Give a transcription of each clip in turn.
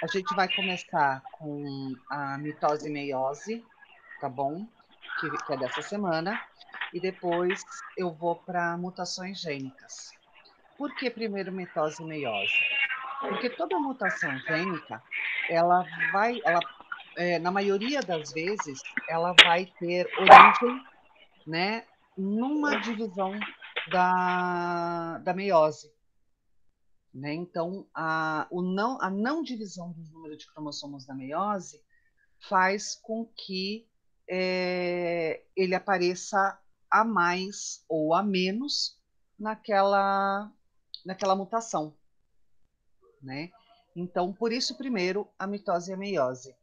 A gente vai começar com a mitose e meiose, tá bom? Que é dessa semana. E depois eu vou para mutações gênicas. Por que primeiro mitose e meiose? Porque toda mutação gênica, na maioria das vezes, ela vai ter origem, né, numa divisão da meiose. Né? Então, a não divisão do número de cromossomos da meiose faz com que ele apareça a mais ou a menos naquela mutação. Né? Então, por isso, primeiro, a mitose e a meiose.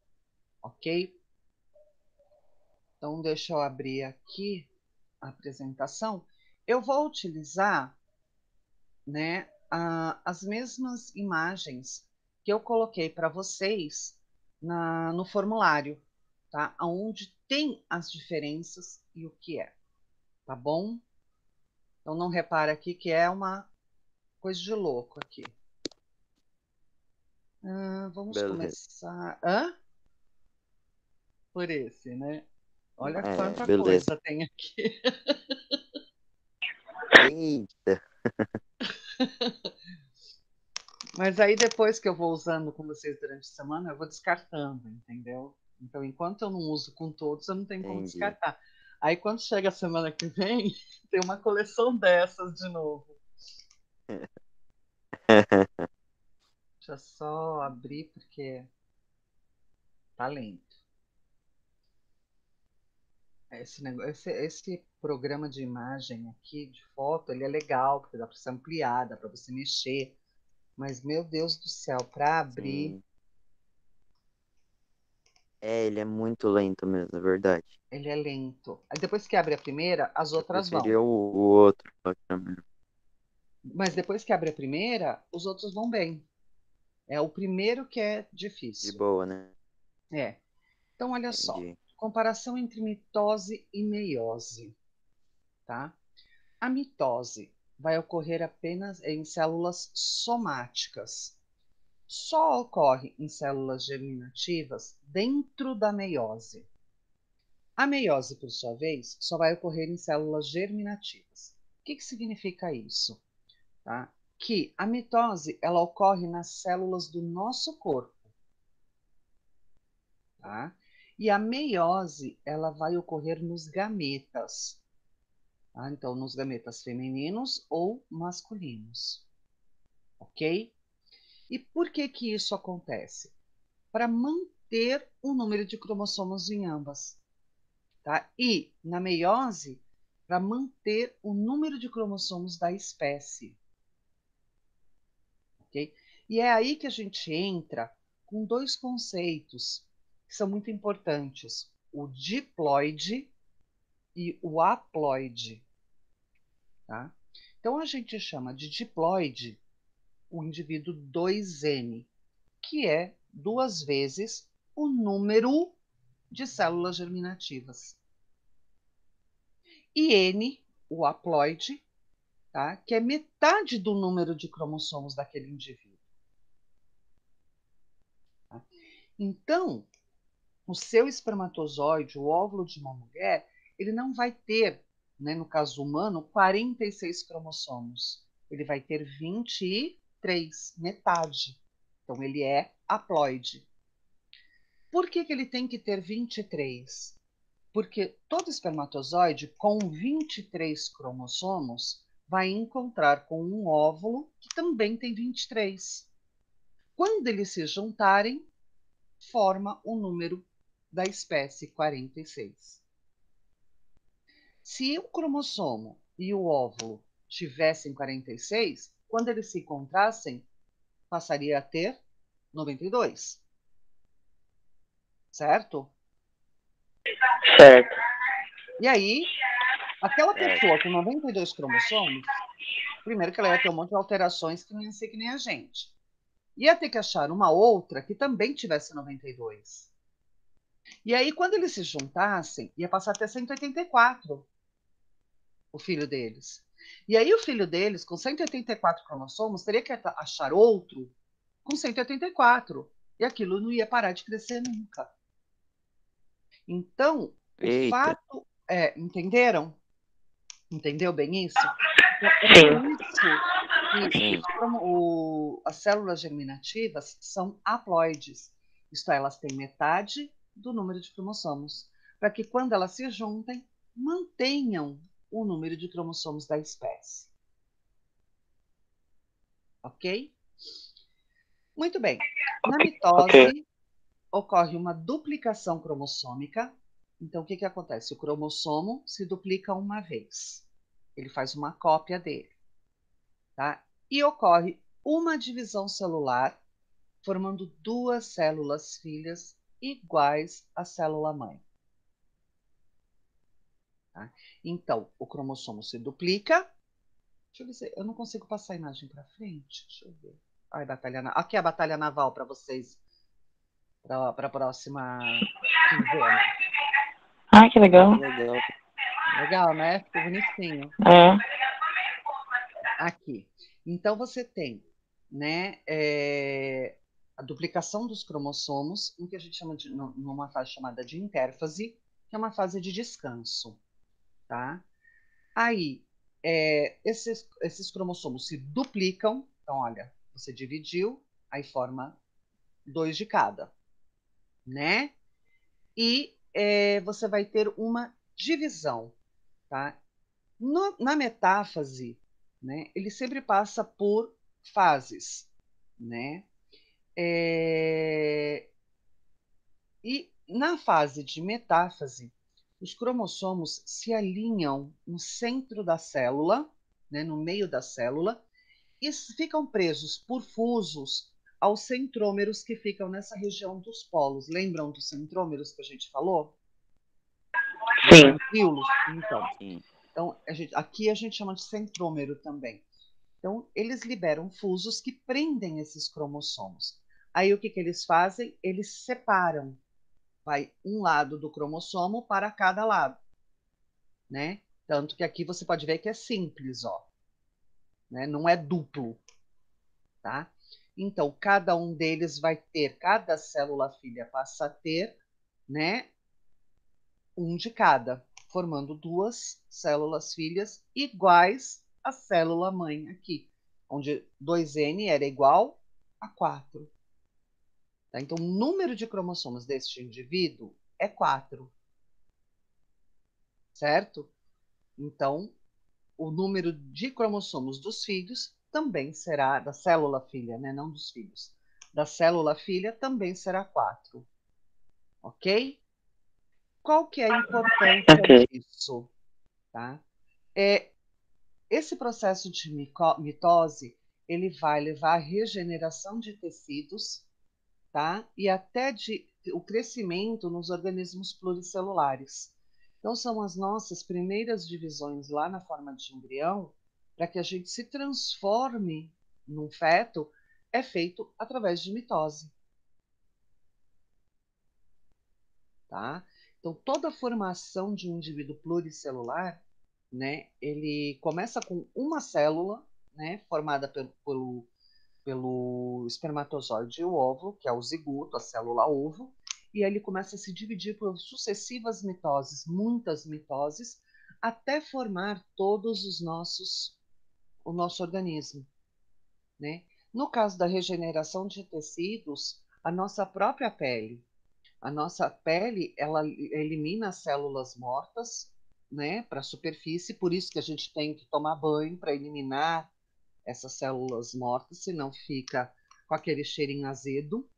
Ok? Então, deixa eu abrir aqui a apresentação. Eu vou utilizar, né, as mesmas imagens que eu coloquei para vocês no formulário, tá? Onde tem as diferenças e o que é, tá bom? Então não repara aqui que é uma coisa de louco aqui. Vamos Beleza. começar. Por esse, né? Olha É, quanta beleza. coisa tem aqui. Eita. Mas aí depois que eu vou usando com vocês durante a semana, eu vou descartando, entendeu? Então, enquanto eu não uso com todos, eu não tenho como Entendi. descartar. Aí, quando chega a semana que vem, tem uma coleção dessas de novo. Deixa eu só abrir, porque tá lento. Esse programa de imagem aqui, de foto, ele é legal, porque dá para você ampliar, dá para você mexer. Mas, meu Deus do céu, para abrir, Sim. É, ele é muito lento mesmo, é verdade. ele é lento. Aí, depois que abre a primeira, as Eu outras vão. preferia o outro. Mas depois que abre a primeira, os outros vão bem. É o primeiro que é De difícil. boa, né? É. Então, olha só. Entendi. Comparação entre mitose e meiose, tá? A mitose vai ocorrer apenas em células somáticas. Só ocorre em células germinativas dentro da meiose. A meiose, por sua vez, só vai ocorrer em células germinativas. O que significa isso? Tá? Que a mitose ela ocorre nas células do nosso corpo. Tá? E a meiose ela vai ocorrer nos gametas. Tá? Então, nos gametas femininos ou masculinos. Ok? E por que isso acontece? Para manter o número de cromossomos em ambas. Tá? E na meiose, para manter o número de cromossomos da espécie. Ok? E é aí que a gente entra com dois conceitos que são muito importantes: o diploide e o haploide. Tá? Então a gente chama de diploide o indivíduo 2N, que é duas vezes o número de células germinativas. E N, o haploide, tá? Que é metade do número de cromossomos daquele indivíduo. Tá? Então, o seu espermatozoide, o óvulo de uma mulher, ele não vai ter, né, no caso humano, 46 cromossomos. Ele vai ter 23, metade. Então, ele é haploide. Por que ele tem que ter 23? Porque todo espermatozoide com 23 cromossomos vai encontrar com um óvulo que também tem 23. Quando eles se juntarem, forma o número da espécie 46. Se o cromossomo e o óvulo tivessem 46, quando eles se encontrassem, passaria a ter 92. Certo? Certo. E aí, aquela Certo. pessoa com 92 cromossomos, primeiro que ela ia ter um monte de alterações que não ia ser que nem a gente. Ia ter que achar uma outra que também tivesse 92. E aí, quando eles se juntassem, ia passar a ter 184, o filho deles. E aí, o filho deles, com 184 cromossomos, teria que achar outro com 184. E aquilo não ia parar de crescer nunca. Então, o Eita. fato é, entenderam? Entendeu bem isso? Então, é Sim. por isso que Sim. as células germinativas são haploides. Isto é, elas têm metade do número de cromossomos, para que quando elas se juntem, mantenham o número de cromossomos da espécie. Ok? Muito bem. Na mitose, ocorre uma duplicação cromossômica. Então, o que acontece? O cromossomo se duplica uma vez. Ele faz uma cópia dele. Tá? E ocorre uma divisão celular, formando duas células filhas iguais à célula mãe. Tá? Então, o cromossomo se duplica. Deixa eu ver se eu não consigo passar a imagem para frente. Deixa eu ver. Ai, aqui é a batalha naval para vocês, para a próxima quinzena. Ah, que legal. Legal. Legal, né? Ficou bonitinho. É. Aqui. Então, você tem, né, a duplicação dos cromossomos, em que a gente chama numa fase chamada de intérfase, que é uma fase de descanso, tá? Aí, esses cromossomos se duplicam. Então, olha, você dividiu, aí forma dois de cada, né? E você vai ter uma divisão, tá? Na metáfase, né, ele sempre passa por fases, né? E na fase de metáfase, os cromossomos se alinham no centro da célula, né, no meio da célula, e ficam presos por fusos aos centrômeros que ficam nessa região dos polos. Lembram dos centrômeros que a gente falou? Dos Sim. centríolos? Então, Sim. aqui a gente chama de centrômero também. Então, eles liberam fusos que prendem esses cromossomos. Aí, o que eles fazem? Eles separam. Vai um lado do cromossomo para cada lado, né? Tanto que aqui você pode ver que é simples, ó. Né? Não é duplo, tá? Então, cada um deles vai ter, cada célula filha passa a ter, né? Um de cada, formando duas células filhas iguais à célula mãe aqui, onde 2N era igual a 4. Tá? Então, o número de cromossomos deste indivíduo é 4, certo? Então, o número de cromossomos dos filhos também será, da célula filha, né? Não dos filhos. Da célula filha também será 4. Ok? Qual que é a importância Ok. disso? Tá? Esse processo de mitose, ele vai levar à regeneração de tecidos, tá? E até o crescimento nos organismos pluricelulares. Então, são as nossas primeiras divisões lá na forma de embrião, para que a gente se transforme num feto, é feito através de mitose, tá? Então, toda a formação de um indivíduo pluricelular, né, ele começa com uma célula, né, formada pelo espermatozoide e o óvulo, que é o zigoto, a célula ovo, e aí ele começa a se dividir por sucessivas mitoses, muitas mitoses, até formar o nosso organismo, né? No caso da regeneração de tecidos, a nossa própria pele. A nossa pele, ela elimina as células mortas, né, para a superfície, por isso que a gente tem que tomar banho para eliminar essas células mortas, senão fica com aquele cheirinho azedo,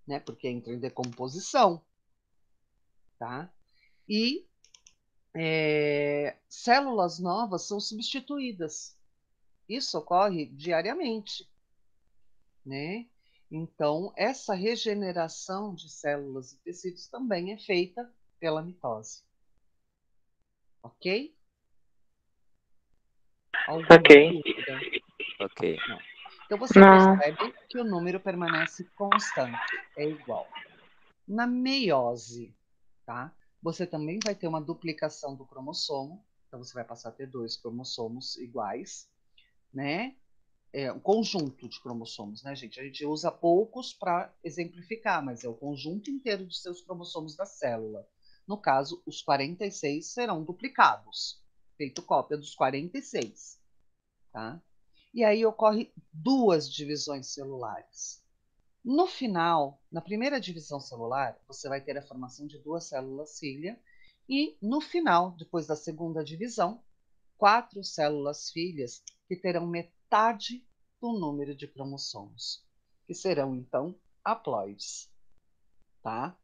né? Porque entra em decomposição, tá? E células novas são substituídas. Isso ocorre diariamente, né? Então, essa regeneração de células e tecidos também é feita pela mitose. Ok? Alguma Ok. dúvida? Ok. Não. Então, você Não. percebe que o número permanece constante, é igual. Na meiose, tá? Você também vai ter uma duplicação do cromossomo, então você vai passar a ter dois cromossomos iguais, né? um conjunto de cromossomos, né, gente? A gente usa poucos para exemplificar, mas é o conjunto inteiro de seus cromossomos da célula. No caso, os 46 serão duplicados, feito cópia dos 46, tá? E aí ocorre duas divisões celulares. No final, na primeira divisão celular, você vai ter a formação de duas células filha, e no final, depois da segunda divisão, 4 células filhas que terão metade do número de cromossomos, que serão, então, haploides. Tá?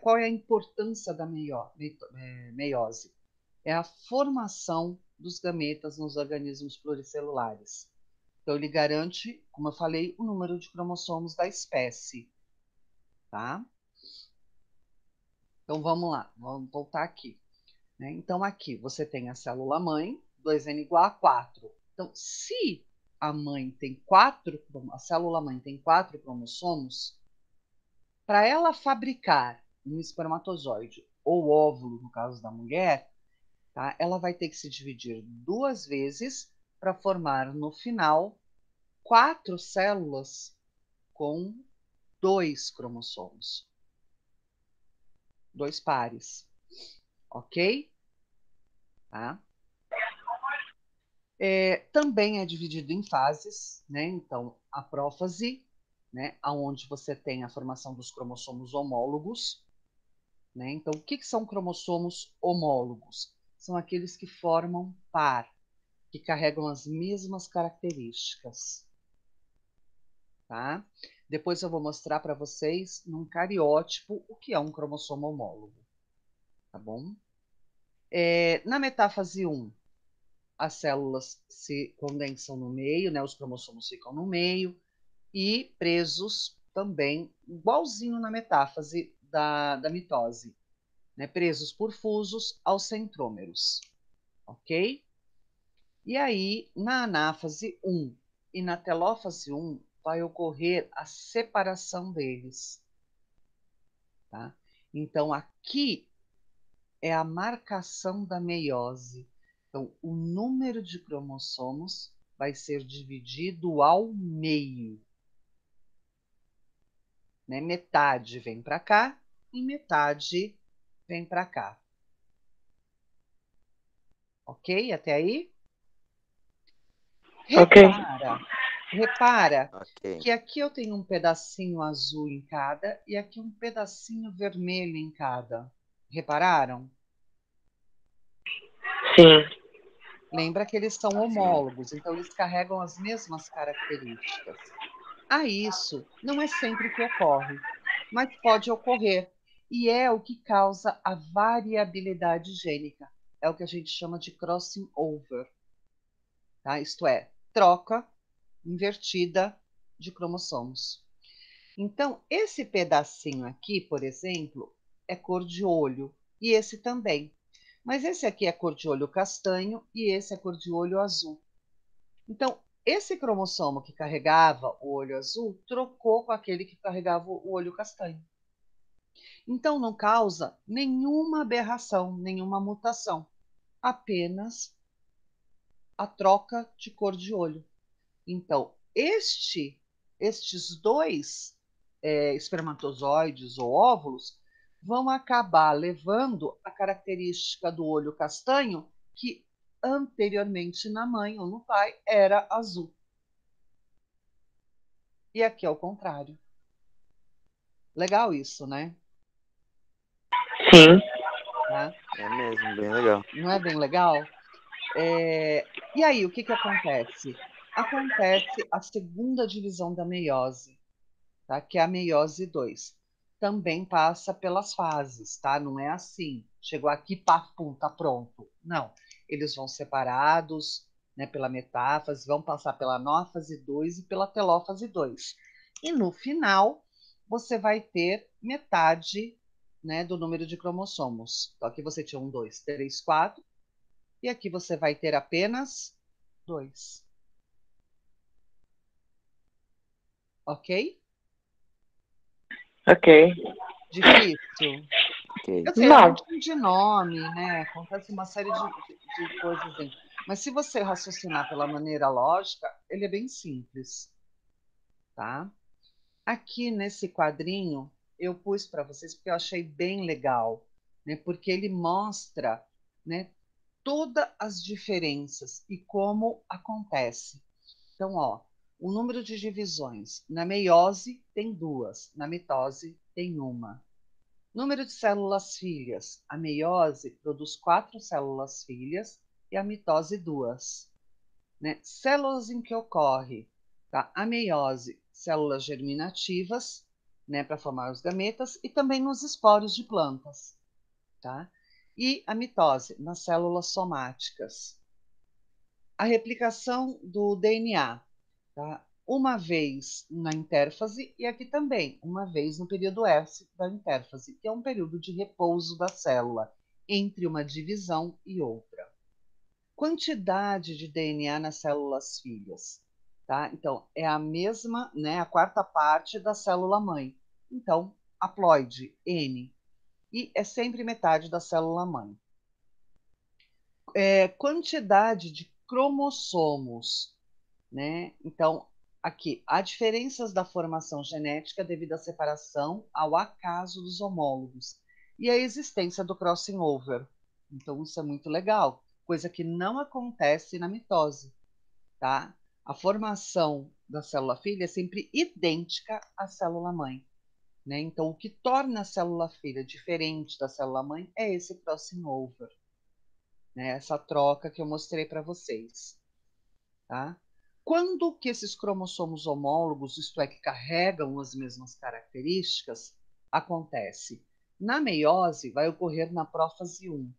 Qual é a importância da meiose? É a formação dos gametas nos organismos pluricelulares. Então, ele garante, como eu falei, o número de cromossomos da espécie. Tá? Então, vamos lá, vamos voltar aqui. Né? Então, aqui você tem a célula mãe, 2N igual a 4. Então, se a célula mãe tem 4 cromossomos, para ela fabricar um espermatozoide ou óvulo, no caso da mulher, tá? Ela vai ter que se dividir 2 vezes para formar, no final, 4 células com 2 cromossomos. 2 pares. Ok? Tá? Também é dividido em fases, né? Então, a prófase, né? Onde você tem a formação dos cromossomos homólogos, né? Então, o que são cromossomos homólogos? São aqueles que formam par, que carregam as mesmas características, tá? Depois eu vou mostrar para vocês, num cariótipo, o que é um cromossomo homólogo, tá bom? Na metáfase 1, as células se condensam no meio, né? Os cromossomos ficam no meio e presos também, igualzinho na metáfase da mitose, né? Presos por fusos aos centrômeros, ok? E aí, na anáfase 1 e na telófase 1, vai ocorrer a separação deles, tá? Então, aqui é a marcação da meiose. Então, o número de cromossomos vai ser dividido ao meio. Né? Metade vem para cá e metade vem para cá. Ok? Até aí? Ok. Repara Ok. que aqui eu tenho um pedacinho azul em cada e aqui um pedacinho vermelho em cada. Repararam? Sim. Lembra que eles são Sim. homólogos, então eles carregam as mesmas características. Isso não é sempre que ocorre, mas pode ocorrer. E é o que causa a variabilidade gênica. É o que a gente chama de crossing over. Tá? Isto é, troca invertida de cromossomos. Então, esse pedacinho aqui, por exemplo, é cor de olho, e esse também. Mas esse aqui é cor de olho castanho e esse é cor de olho azul. Então, esse cromossomo que carregava o olho azul trocou com aquele que carregava o olho castanho. Então, não causa nenhuma aberração, nenhuma mutação, apenas a troca de cor de olho. Então, estes dois espermatozoides ou óvulos vão acabar levando a característica do olho castanho, que anteriormente na mãe ou no pai era azul. E aqui é o contrário. Legal isso, né? Sim. Tá? É mesmo, bem legal. Não é bem legal? E aí, o que acontece? Acontece a segunda divisão da meiose, tá? Que é a meiose 2. Também passa pelas fases, tá? Não é assim, chegou aqui, pá, pum, tá pronto. Não, eles vão separados, né, pela metáfase, vão passar pela anáfase 2 e pela telófase 2. E no final, você vai ter metade, né, do número de cromossomos. Então, aqui você tinha 1, 2, 3, 4, e aqui você vai ter apenas 2. Ok? Ok. Difícil? Ok. Eu sei, é um Não. monte de nome, né? Acontece uma série de coisas dentro. Mas se você raciocinar pela maneira lógica, ele é bem simples, tá? Aqui nesse quadrinho eu pus para vocês porque eu achei bem legal, né? Porque ele mostra, né, todas as diferenças e como acontece. Então, ó, o número de divisões na meiose tem 2, na mitose tem uma. Número de células filhas. A meiose produz 4 células filhas e a mitose 2. Né? Células em que ocorre, tá? A meiose, células germinativas, né, para formar os gametas, e também nos esporos de plantas. Tá? E a mitose, nas células somáticas. A replicação do DNA, tá? Uma vez na intérfase e aqui também, uma vez no período S da intérfase, que é um período de repouso da célula entre uma divisão e outra. Quantidade de DNA nas células filhas, tá? Então, é a mesma, né, a quarta parte da célula mãe. Então, haploide, N, e é sempre metade da célula mãe. Quantidade de cromossomos, né? Então, aqui, há diferenças da formação genética devido à separação ao acaso dos homólogos e a existência do crossing over. Então, isso é muito legal, coisa que não acontece na mitose, tá? A formação da célula filha é sempre idêntica à célula mãe, né? Então, o que torna a célula filha diferente da célula mãe é esse crossing over, né? Essa troca que eu mostrei para vocês, tá? Quando que esses cromossomos homólogos, isto é, que carregam as mesmas características, acontece? Na meiose, vai ocorrer na prófase 1.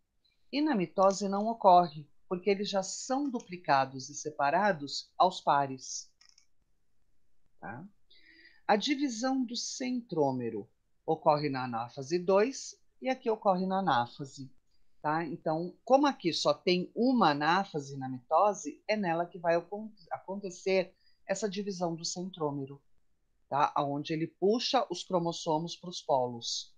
E na mitose não ocorre, porque eles já são duplicados e separados aos pares. Tá? A divisão do centrômero ocorre na anáfase 2 e aqui ocorre na anáfase. Tá? Então, como aqui só tem uma anáfase na mitose, é nela que vai acontecer essa divisão do centrômero, tá? Onde ele puxa os cromossomos para os polos.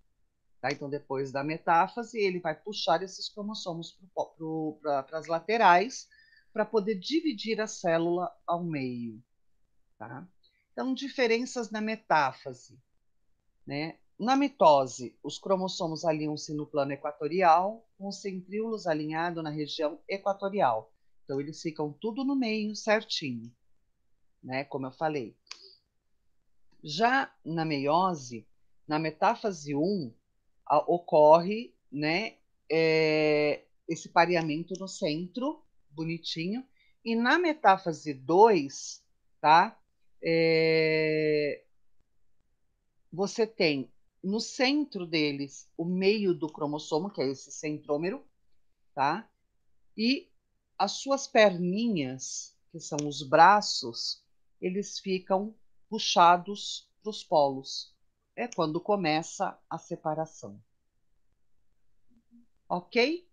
Tá? Então, depois da metáfase, ele vai puxar esses cromossomos para as laterais para poder dividir a célula ao meio. Tá? Então, diferenças na metáfase. Né? Na mitose, os cromossomos alinham-se no plano equatorial, com os centríolos alinhados na região equatorial. Então, eles ficam tudo no meio, certinho, né? Como eu falei. Já na meiose, na metáfase 1, ocorre, né, esse pareamento no centro, bonitinho, e na metáfase 2, tá? Você tem no centro deles o meio do cromossomo, que é esse centrômero, tá? E as suas perninhas, que são os braços, eles ficam puxados para os polos. É quando começa a separação. Ok?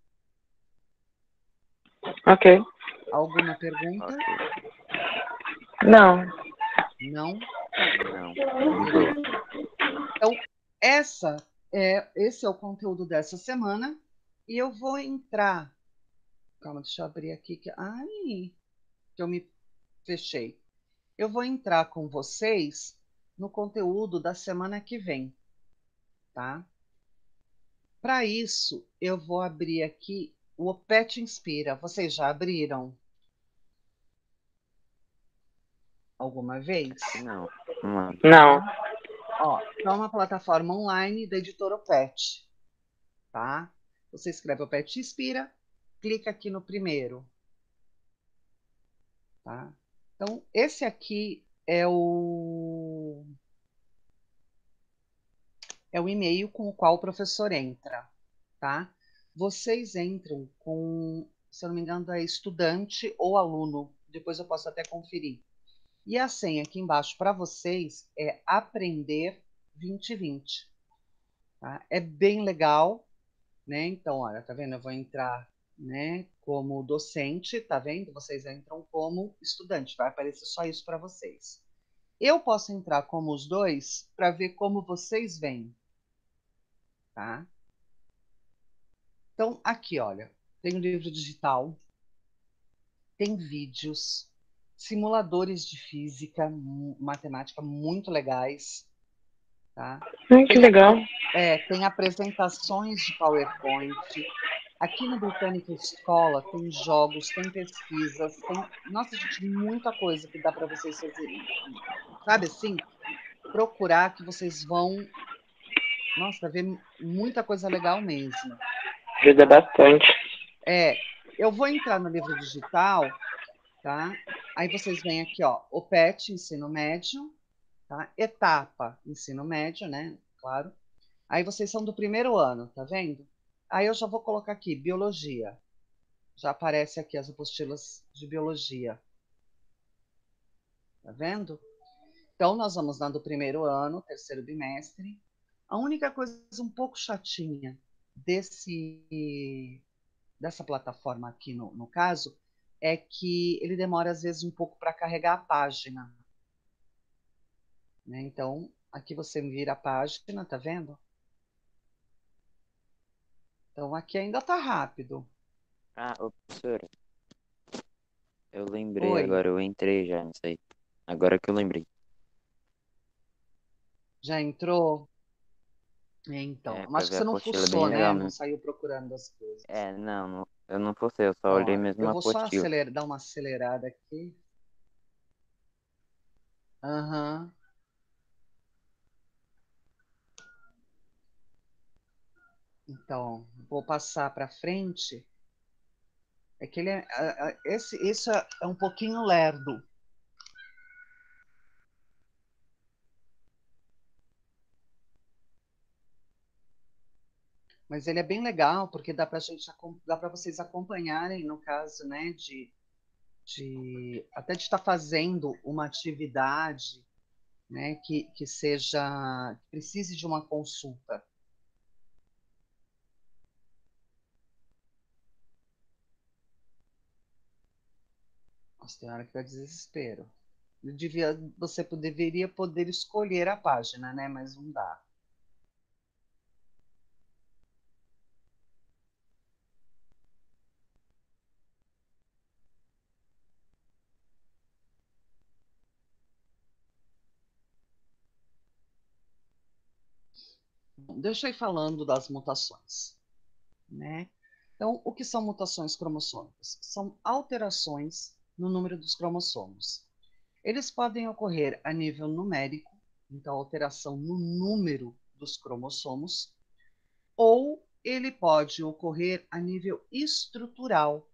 Ok. Alguma pergunta? Ok. Não. Não? Não. De boa. Então, esse é o conteúdo dessa semana. E eu vou entrar. Calma, deixa eu abrir aqui. Ai, que eu me fechei. Eu vou entrar com vocês no conteúdo da semana que vem, tá? Para isso, eu vou abrir aqui o Opet Inspira. Vocês já abriram alguma vez? Não. Não. Não. Ó, então é uma plataforma online da editora Opet, tá? Você escreve Opet Inspira, clica aqui no primeiro, tá? Então, esse aqui é o e-mail com o qual o professor entra, tá? Vocês entram com, se eu não me engano, é estudante ou aluno. Depois eu posso até conferir. E a senha aqui embaixo para vocês é Aprender 2020. Tá? É bem legal, né? Então, olha, tá vendo? Eu vou entrar, né, como docente, tá vendo? Vocês entram como estudante, vai aparecer só isso para vocês. Eu posso entrar como os dois para ver como vocês veem, tá? Então, aqui, olha, tem o livro digital, tem vídeos, simuladores de física, matemática muito legais, tá? Que legal. Tem apresentações de PowerPoint. Aqui no Britânica Escola tem jogos, tem pesquisas, nossa, gente, muita coisa que dá para vocês fazerem, sabe assim? Procurar que vocês vão, nossa, ver muita coisa legal mesmo. Ajuda bastante. Eu vou entrar no livro digital, tá? Aí vocês vêm aqui, ó, o PET, ensino médio, tá? Etapa, ensino médio, né? Claro. Aí vocês são do primeiro ano, tá vendo? Aí eu já vou colocar aqui, biologia. Já aparece aqui as apostilas de biologia. Tá vendo? Então, nós vamos dando o primeiro ano, terceiro bimestre. A única coisa um pouco chatinha dessa plataforma aqui, no caso, é que ele demora, às vezes, um pouco para carregar a página. Né? Então, aqui você vira a página, tá vendo? Então, aqui ainda está rápido. Ô, professora, eu lembrei Oi, agora, eu entrei já nisso aí. Agora que eu lembrei. já entrou? Então, Pra acho que ver a você não apostila é fuçou, bem né? legal Não mesmo. saiu procurando as coisas. Eu não fosse, eu só olhei Ó, mesmo eu a vou só apostila. dar uma acelerada aqui. Aham. Então, vou passar para frente. É que ele isso é um pouquinho lerdo, mas ele é bem legal porque dá para vocês acompanharem no caso, né, de até de estar fazendo uma atividade, né, que seja que precise de uma consulta. Nossa, tem hora que dá desespero. Você deveria poder escolher a página, né? Mas não dá. Bom, deixa eu ir falando das mutações, né? Então, o que são mutações cromossômicas? São alterações no número dos cromossomos. Eles podem ocorrer a nível numérico, então alteração no número dos cromossomos, ou ele pode ocorrer a nível estrutural,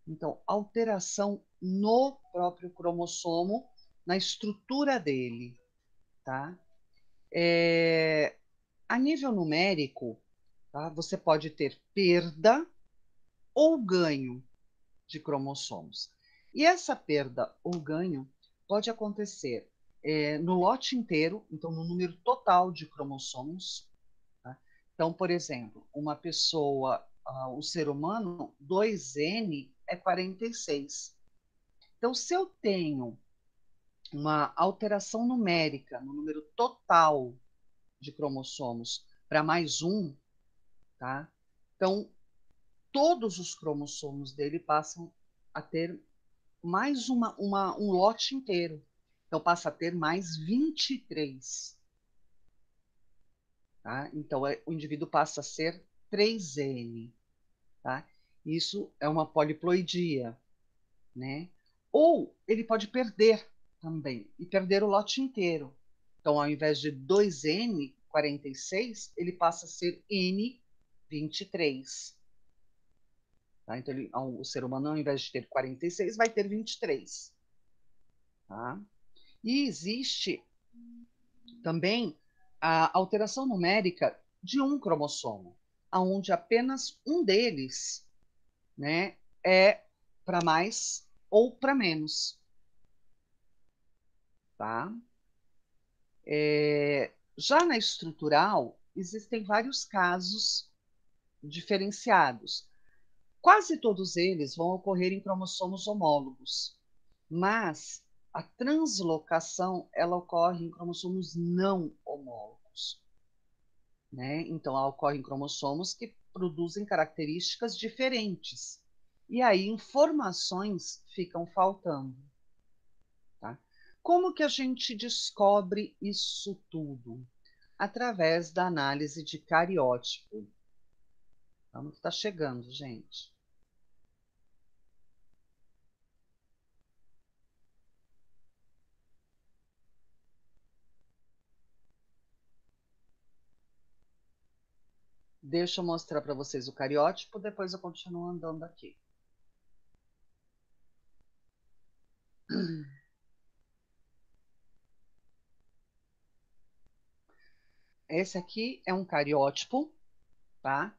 então alteração no próprio cromossomo, na estrutura dele, tá? A nível numérico, tá? Você pode ter perda ou ganho de cromossomos. E essa perda ou ganho pode acontecer no lote inteiro, então no número total de cromossomos. Tá? Então, por exemplo, uma pessoa, o ser humano, 2N é 46. Então, se eu tenho uma alteração numérica no número total de cromossomos para mais um, tá? Então, todos os cromossomos dele passam a ter mais um lote inteiro. Então, passa a ter mais 23. Tá? Então, o indivíduo passa a ser 3N. Tá? Isso é uma poliploidia. Né? Ou ele pode perder também, e perder o lote inteiro. Então, ao invés de 2N46, ele passa a ser N23. Tá? Então, o ser humano, ao invés de ter 46, vai ter 23. Tá? E existe também a alteração numérica de um cromossomo, onde apenas um deles, né, é para mais ou para menos. Tá? Já na estrutural, existem vários casos diferenciados. Quase todos eles vão ocorrer em cromossomos homólogos, mas a translocação ela ocorre em cromossomos não homólogos. Né? Então, ela ocorre em cromossomos que produzem características diferentes. E aí informações ficam faltando. Tá? Como que a gente descobre isso tudo? Através da análise de cariótipo. Vamos que está chegando, gente. Deixa eu mostrar para vocês o cariótipo, depois eu continuo andando aqui. Esse aqui é um cariótipo, tá?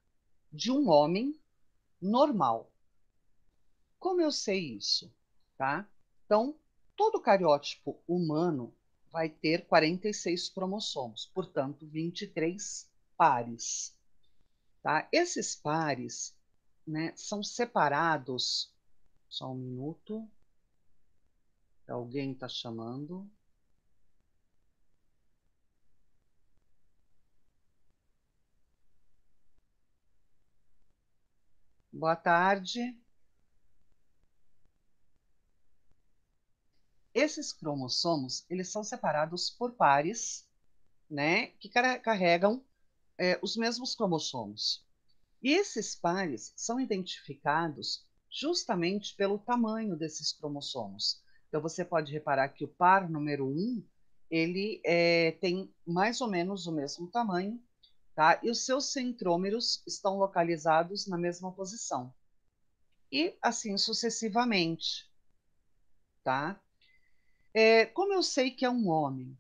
De um homem normal. Como eu sei isso, tá? Então, todo cariótipo humano vai ter 46 cromossomos, portanto, 23 pares, tá? Esses pares, né, são separados. Só um minuto. Alguém está chamando. Boa tarde. Esses cromossomos, eles são separados por pares, né, que carregam os mesmos cromossomos. E esses pares são identificados justamente pelo tamanho desses cromossomos. Então, você pode reparar que o par número 1, ele tem mais ou menos o mesmo tamanho, tá? E os seus centrômeros estão localizados na mesma posição. E assim sucessivamente, tá? Como eu sei que é um homem?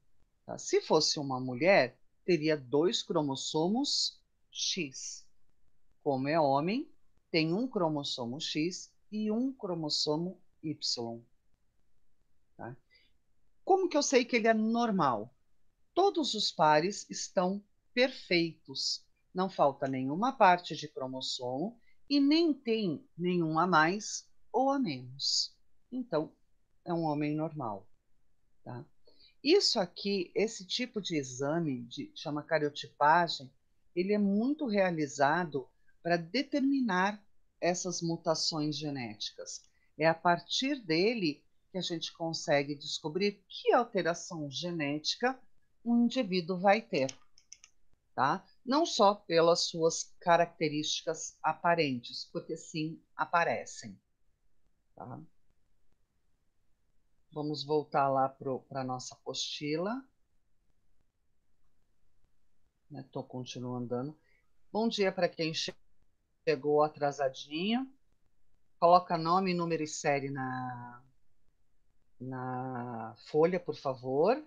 Tá? Se fosse uma mulher, teria dois cromossomos X. Como é homem, tem um cromossomo X e um cromossomo Y. Tá? Como que eu sei que ele é normal? Todos os pares estão perfeitos. Não falta nenhuma parte de cromossomo e nem tem nenhum a mais ou a menos. Então, é um homem normal. Tá? Isso aqui, esse tipo de exame, chama cariotipagem, ele é muito realizado para determinar essas mutações genéticas. É a partir dele que a gente consegue descobrir que alteração genética um indivíduo vai ter, tá? Não só pelas suas características aparentes, porque sim aparecem, tá? Vamos voltar lá para a nossa apostila. Estou continuando andando. Bom dia para quem chegou atrasadinho. Coloca nome, número e série na folha, por favor.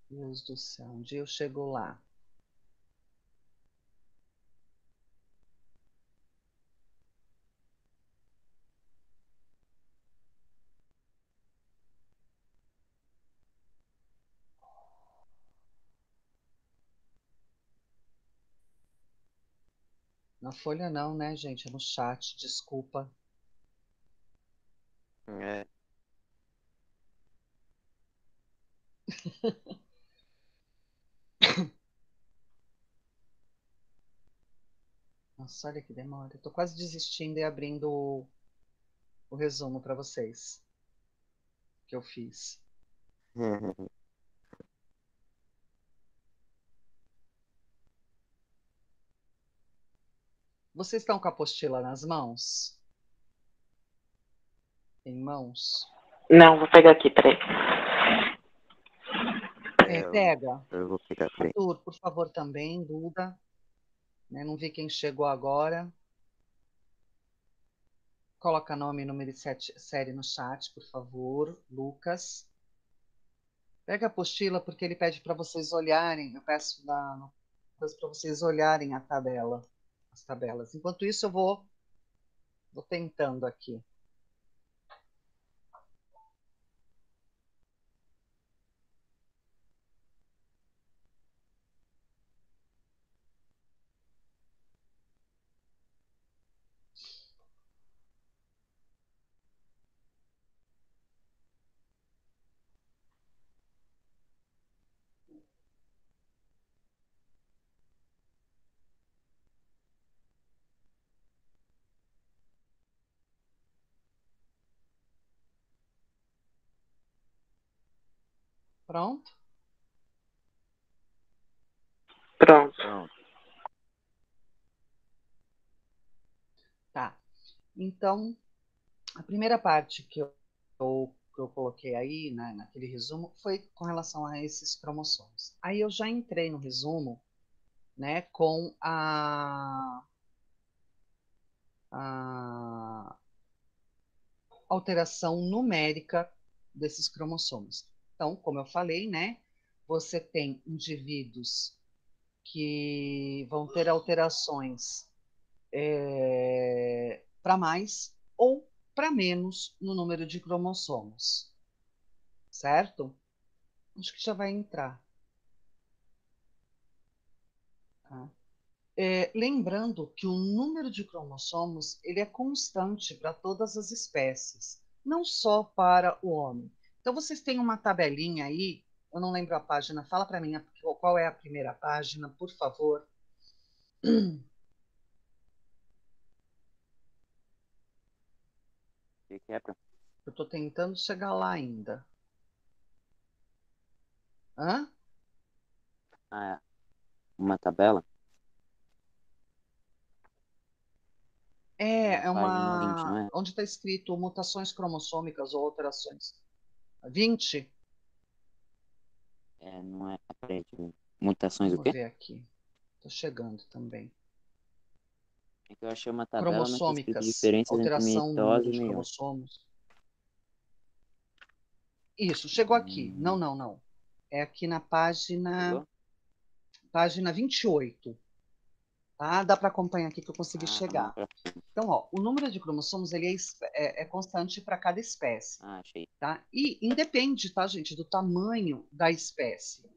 Deus do céu, um dia eu chego lá. Na folha não, né, gente? É no chat, desculpa. É. Nossa, olha que demora. Estou quase desistindo e abrindo o resumo para vocês que eu fiz. Vocês estão com a apostila nas mãos? Em mãos? Não, vou pegar aqui, peraí. Pega. Eu vou pegar pra ele. Arthur, por favor, também. Duda. Né? Não vi quem chegou agora. Coloca nome, número e série no chat, por favor. Lucas. Pega a apostila, porque ele pede para vocês olharem. Eu peço para vocês olharem a tabela, as tabelas. Enquanto isso, eu vou tentando aqui. Pronto? Pronto. Pronto. Tá. Então, a primeira parte que eu coloquei aí, né, naquele resumo, foi com relação a esses cromossomos. Aí eu já entrei no resumo, né, com a alteração numérica desses cromossomos. Então, como eu falei, né, você tem indivíduos que vão ter alterações para mais ou para menos no número de cromossomos, certo? Acho que já vai entrar. Tá? Lembrando que o número de cromossomos ele é constante para todas as espécies, não só para o homem. Então, vocês têm uma tabelinha aí, eu não lembro a página, fala para mim qual é a primeira página, por favor. O que é pra... Eu estou tentando chegar lá ainda. Hã? Ah, uma tabela? Na É página 20, não uma. é? Onde está escrito mutações cromossômicas ou alterações? 20? É, não é. Peraí, deixa eu ver. Mutações o Vamos quê? ver aqui. Estou chegando também. É que eu achei uma tabela, mas tá escrito Cromossômicas, diferenças entre alteração no número mitose e de meiose. cromossomos. Isso, chegou aqui. Não, Hum, não, não. É aqui na página 28. Tá? Dá para acompanhar aqui que eu consegui ah, não, chegar. Então, ó, o número de cromossomos ele é constante para cada espécie. ah, achei. Tá? E independe, tá, gente, do tamanho da espécie,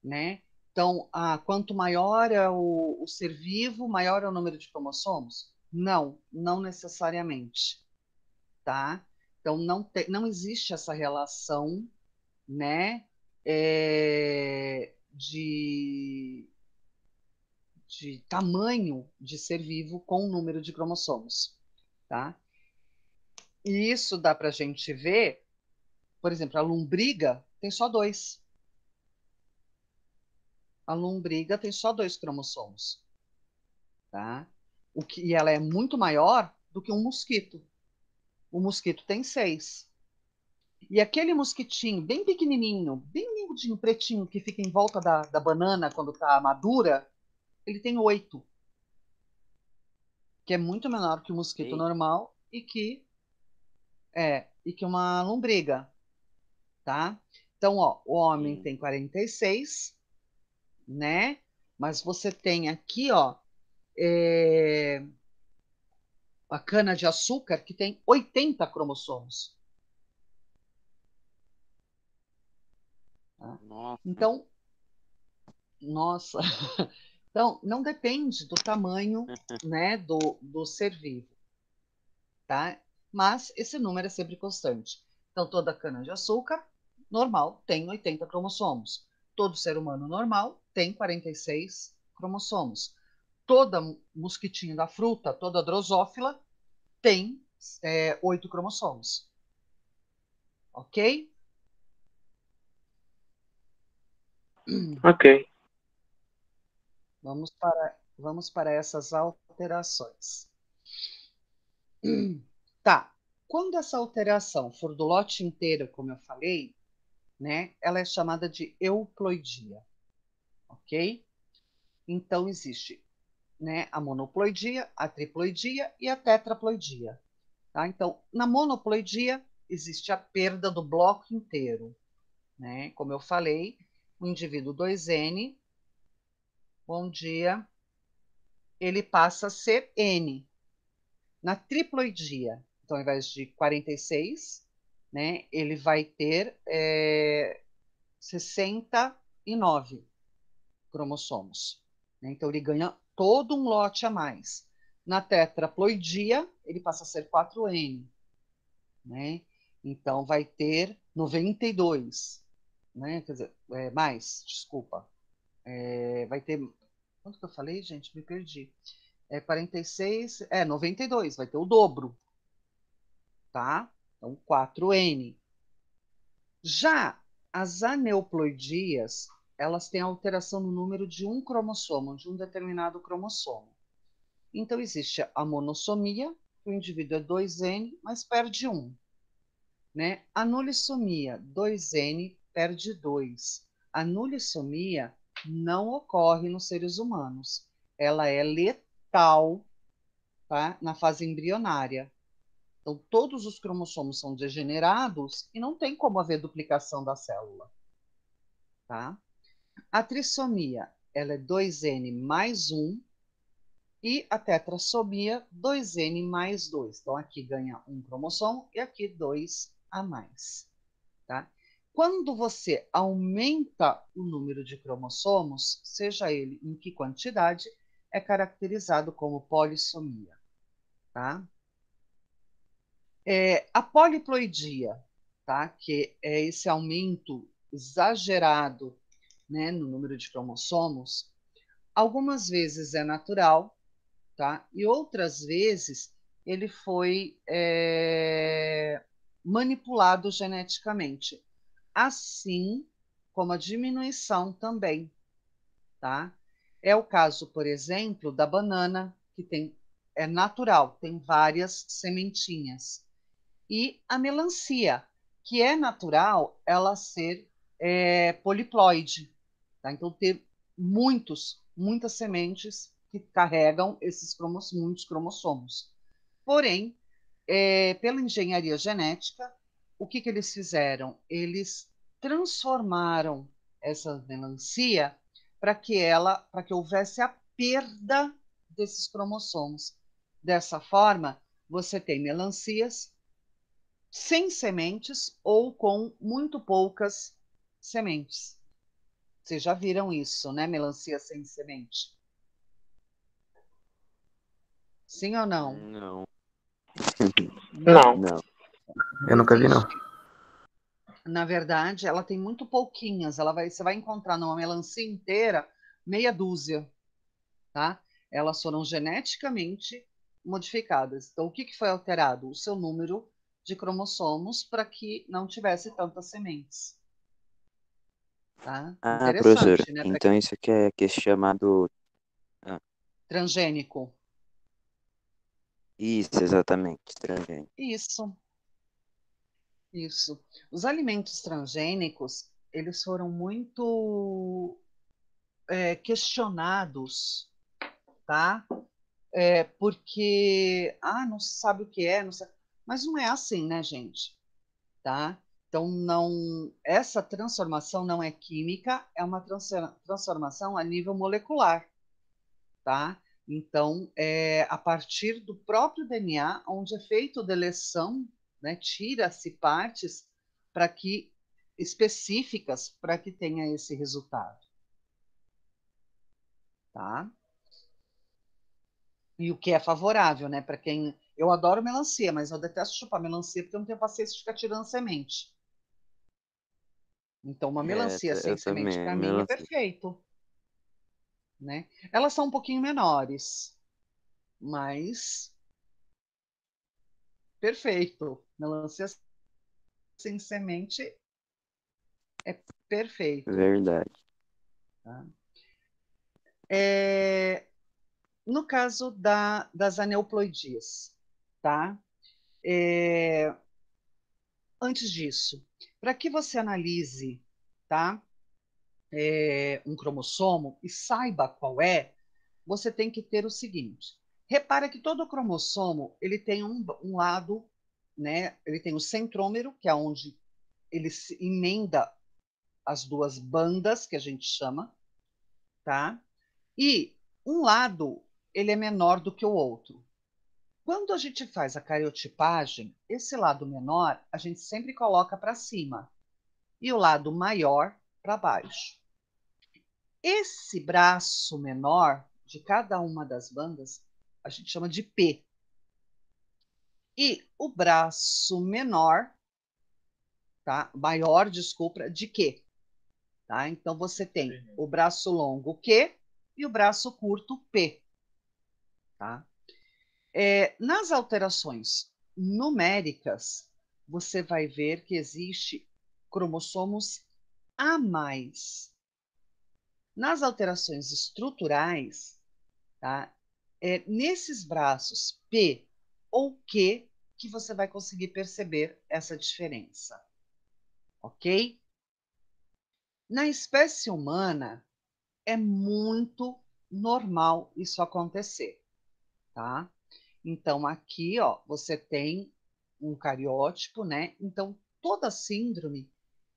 né? Então, quanto maior é o ser vivo, maior é o número de cromossomos? Não, não necessariamente, tá? Então, não existe essa relação, né, de tamanho de ser vivo com o número de cromossomos, tá? E isso dá para a gente ver, por exemplo, a lombriga tem só dois. A lombriga tem só dois cromossomos, tá? E ela é muito maior do que um mosquito. O mosquito tem seis. E aquele mosquitinho bem pequenininho, bem miudinho, pretinho, que fica em volta da banana quando está madura, ele tem oito, que é muito menor que o mosquito Ei, normal e que uma lombriga, tá? Então, ó, o homem ei. tem 46, né? Mas você tem aqui, ó, é, a cana-de-açúcar que tem 80 cromossomos. Tá? Nossa. Então, nossa, então não depende do tamanho, né, do ser vivo, tá? Mas esse número é sempre constante. Então, toda cana-de-açúcar normal tem 80 cromossomos. Todo ser humano normal tem 46 cromossomos. Toda mosquitinho da fruta, toda drosófila tem 8 cromossomos. Ok? Ok. Vamos para essas alterações. Tá. Quando essa alteração for do lote inteiro, como eu falei, né, ela é chamada de euploidia, ok? Então existe, né, a monoploidia, a triploidia e a tetraploidia, tá? Então, na monoploidia existe a perda do bloco inteiro, né? Como eu falei, o indivíduo 2N, bom dia, ele passa a ser N. Na triploidia, então, ao invés de 46, né, ele vai ter 69 cromossomos. Né? Então, ele ganha todo um lote a mais. Na tetraploidia, ele passa a ser 4N. Né? Então, vai ter 92. Né? Quer dizer, mais, desculpa. Vai ter. Quanto que eu falei, gente? Me perdi. 46, 92, vai ter o dobro, tá? Então, 4N. Já As aneuploidias, elas têm alteração no número de um cromossomo, de um determinado cromossomo. Então, existe a monossomia, que o indivíduo é 2N, mas perde 1. Né? A nulissomia, 2N perde 2. A nulissomia não ocorre nos seres humanos. Ela é letal, tá? Na fase embrionária. Então, todos os cromossomos são degenerados e não tem como haver duplicação da célula. Tá? A trissomia, ela é 2N mais 1 e a tetrassomia, 2N mais 2. Então, aqui ganha um cromossomo e aqui 2 a mais. Tá? Quando você aumenta o número de cromossomos, seja ele em que quantidade, é caracterizado como polissomia. Tá? A poliploidia, tá? Que é esse aumento exagerado, né, no número de cromossomos, algumas vezes é natural, tá? E outras vezes ele foi manipulado geneticamente, assim como a diminuição também, tá? É o caso, por exemplo, da banana, que é natural, tem várias sementinhas. E a melancia, que é natural ela ser poliploide. Tá? Então, ter muitas sementes que carregam muitos cromossomos. Porém, pela engenharia genética, o que eles fizeram? Eles transformaram essa melancia para que houvesse a perda desses cromossomos. Dessa forma, você tem melancias sem sementes ou com muito poucas sementes. Vocês já viram isso, né? Melancia sem semente. Sim ou não? Não. Não. Não. Eu nunca vi, não. Na verdade, ela tem muito pouquinhas. Você vai encontrar numa melancia inteira meia dúzia, tá? Elas foram geneticamente modificadas. Então, o que foi alterado? O seu número de cromossomos para que não tivesse tantas sementes. Tá? Ah, professora, Interessante, né? então isso aqui é chamado... Transgênico. Isso, exatamente, transgênico. Isso. Os alimentos transgênicos, eles foram muito questionados, tá? Porque, não se sabe o que é, não sabe... mas não é assim, né, gente? Tá? Então, essa transformação não é química, é uma transformação a nível molecular, tá? Então, a partir do próprio DNA, onde é feita a deleção, né, tira-se partes específicas para que tenha esse resultado. Tá? E o que é favorável, né? Para quem. Eu adoro melancia, mas eu detesto chupar melancia porque eu não tenho paciência de ficar tirando semente. Então, uma melancia sem Eu semente, também, para mim, é melancia. perfeito. Né? Elas são um pouquinho menores, mas perfeito. Melancia sem semente é perfeito. Verdade. Tá? No caso das aneuploidias, tá? Antes disso, para que você analise, tá? Um cromossomo e saiba qual é, você tem que ter o seguinte: repara que todo cromossomo ele tem um lado, né? Ele tem o centrômero, que é onde ele se emenda as duas bandas que a gente chama, tá? E um lado ele é menor do que o outro. Quando a gente faz a cariotipagem, esse lado menor a gente sempre coloca para cima e o lado maior para baixo. Esse braço menor de cada uma das bandas a gente chama de P. E o braço menor, tá? Maior, desculpa, de Q. Tá? Então você tem o braço longo Q e o braço curto P. Tá? Nas alterações numéricas, você vai ver que existe cromossomos a mais. Nas alterações estruturais, tá? É nesses braços P ou Q que você vai conseguir perceber essa diferença, ok? Na espécie humana, é muito normal isso acontecer, tá? Então, aqui, ó, você tem um cariótipo, né? Então, toda síndrome,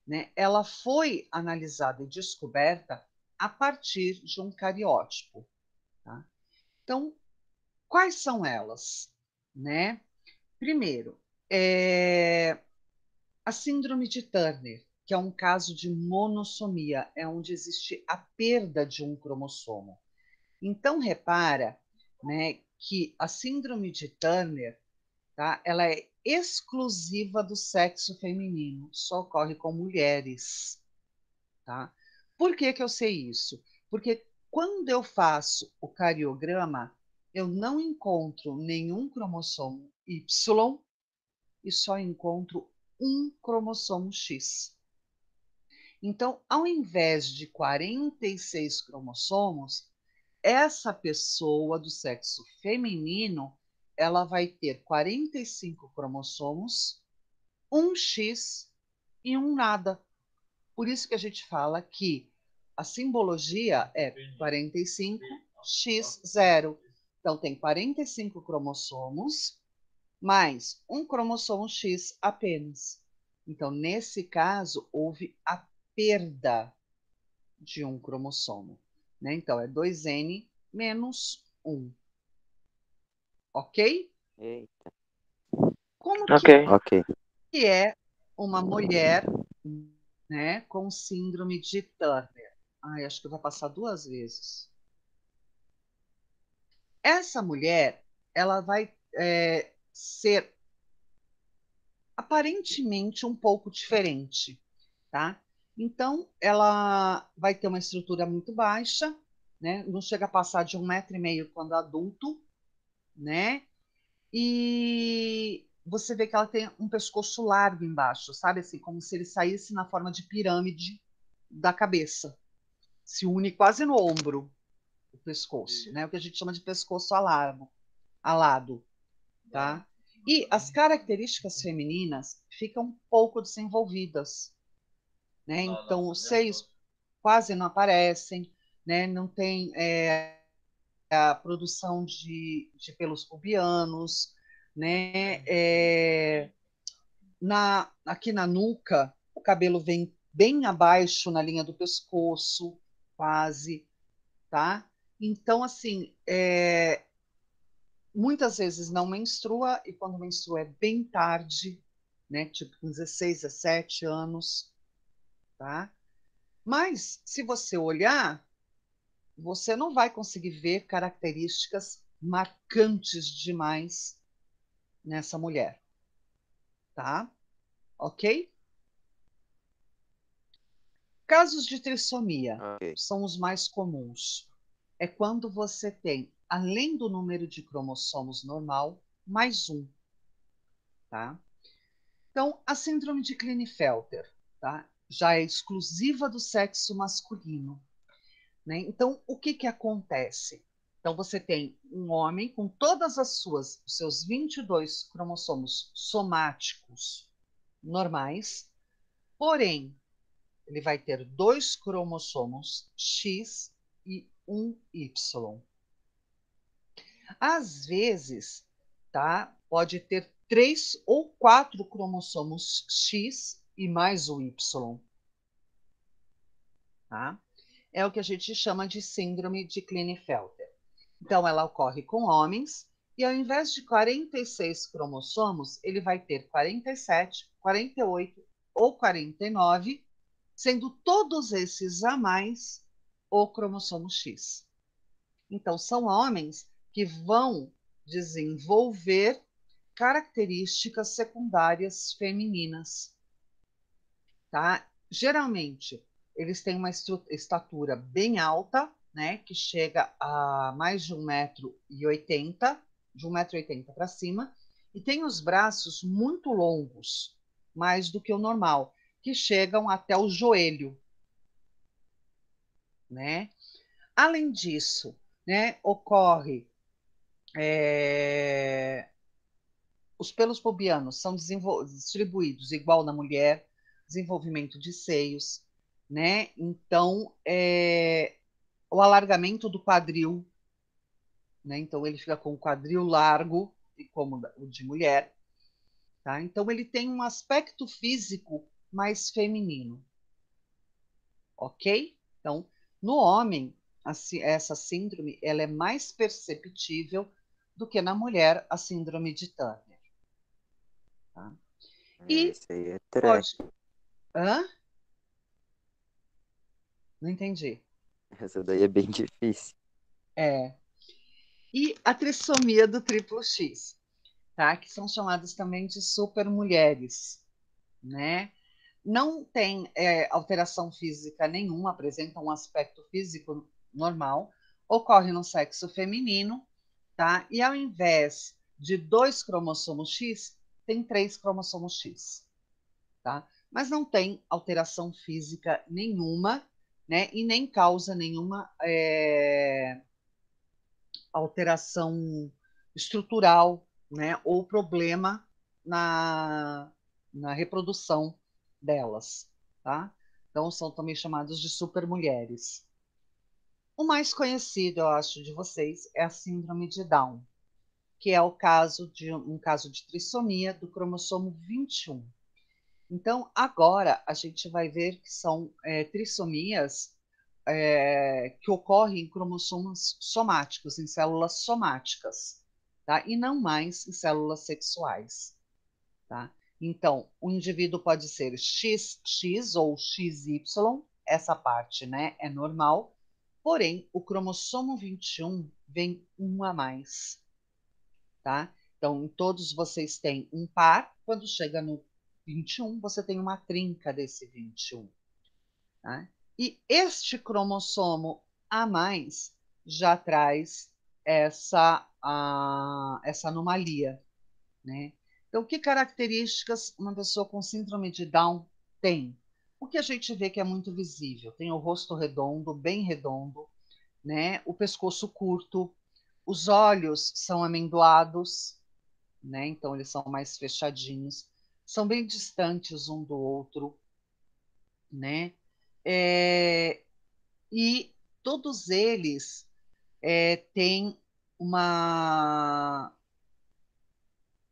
né, ela foi analisada e descoberta a partir de um cariótipo, tá? Então, quais são elas, né? Primeiro, a síndrome de Turner, que é um caso de monossomia, é onde existe a perda de um cromossomo. Então, repara, né, que a síndrome de Turner, tá, ela é exclusiva do sexo feminino, só ocorre com mulheres. Tá? Por que que eu sei isso? Porque quando eu faço o cariograma, eu não encontro nenhum cromossomo Y e só encontro um cromossomo X. Então, ao invés de 46 cromossomos, essa pessoa do sexo feminino, ela vai ter 45 cromossomos, um X e um nada. Por isso que a gente fala que a simbologia é 45 x 0. Então, tem 45 cromossomos, mais um cromossomo X apenas. Então, nesse caso, houve a perda de um cromossomo. Né? Então, é 2N menos 1. Ok? Eita. Como Ok. Ok. que é uma mulher, né, com síndrome de Turner? Ai, acho que vai passar 2 vezes. Essa mulher, ela vai ser aparentemente um pouco diferente, tá? Então, ela vai ter uma estrutura muito baixa, né? Não chega a passar de 1,5 m quando adulto, né? E você vê que ela tem um pescoço largo embaixo, sabe? Assim, como se ele saísse na forma de pirâmide da cabeça. Se une quase no ombro, o pescoço, né? O que a gente chama de pescoço alado, tá? E as características femininas ficam um pouco desenvolvidas, né? Então, os seios quase não aparecem, né? Não tem a produção de pelos pubianos, né? Aqui na nuca, o cabelo vem bem abaixo na linha do pescoço, quase, tá? Então, assim, muitas vezes não menstrua, e quando menstrua é bem tarde, né? Tipo com 16, 17 anos, tá? Mas, se você olhar, você não vai conseguir ver características marcantes demais nessa mulher, tá? Ok? Casos de trissomia Ok. são os mais comuns. É quando você tem, além do número de cromossomos normal, mais um, tá? Então, a síndrome de Klinefelter, tá? Já é exclusiva do sexo masculino, né? Então, o que que acontece? Então, você tem um homem com todas os seus 22 cromossomos somáticos normais, porém, ele vai ter 2 cromossomos X e um Y. Às vezes, tá? Pode ter 3 ou 4 cromossomos X e mais o Y, tá? É o que a gente chama de síndrome de Klinefelter. Então, ela ocorre com homens e ao invés de 46 cromossomos, ele vai ter 47, 48 ou 49, sendo todos esses a mais o cromossomo X. Então, são homens que vão desenvolver características secundárias femininas, tá? Geralmente, eles têm uma estatura bem alta, né, que chega a mais de 1,80 m, de 1,80 m para cima, e tem os braços muito longos, mais do que o normal, que chegam até o joelho, né? Além disso, né, ocorre os pelos pubianos são distribuídos igual na mulher, desenvolvimento de seios, né? Então, o alargamento do quadril, né? Então ele fica com o quadril largo, como o de mulher, tá? Então ele tem um aspecto físico mais feminino, ok? Então, no homem, essa síndrome ela é mais perceptível do que na mulher a síndrome de Turner. Tá? E Isso aí é pode. trash. Hã? Não entendi. Essa daí é bem difícil. E a trissomia do triplo X, tá? Que são chamadas também de supermulheres, né? Não tem alteração física nenhuma, apresentam um aspecto físico normal, ocorre no sexo feminino, tá? E ao invés de 2 cromossomos X, tem 3 cromossomos X, tá? Mas não tem alteração física nenhuma, né? E nem causa nenhuma alteração estrutural, né? Ou problema na reprodução delas, tá? Então são também chamadas de supermulheres. O mais conhecido, eu acho, de vocês é a síndrome de Down, que é o caso de um caso de trissomia do cromossomo 21. Então, agora a gente vai ver que são trissomias que ocorrem em cromossomos somáticos, em células somáticas, tá? E não mais em células sexuais, tá? Então, o indivíduo pode ser XX ou XY, essa parte, né, é normal, porém, o cromossomo 21 vem um a mais, tá? Então, em todos vocês têm um par, quando chega no 21, você tem uma trinca desse 21, tá? E este cromossomo a mais já traz essa anomalia, né? Então, que características uma pessoa com síndrome de Down tem? O que a gente vê que é muito visível? Tem o rosto redondo, bem redondo, né? O pescoço curto, os olhos são amendoados, né? Então eles são mais fechadinhos, são bem distantes um do outro, né? E todos eles têm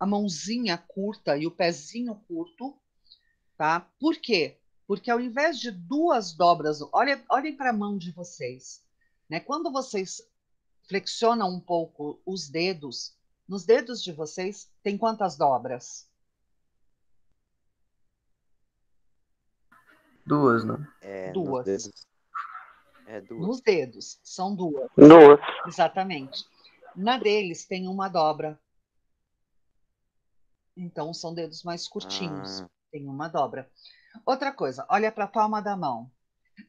a mãozinha curta e o pezinho curto, tá? Por quê? Porque ao invés de 2 dobras, olhem para a mão de vocês, né? Quando vocês flexionam um pouco os dedos, nos dedos de vocês tem quantas dobras? 2, né? Nos 2. dedos. Duas. Nos dedos, são 2. 2. Exatamente. Na deles tem uma dobra. Então são dedos mais curtinhos. Tem uma dobra. Outra coisa, olha para a palma da mão.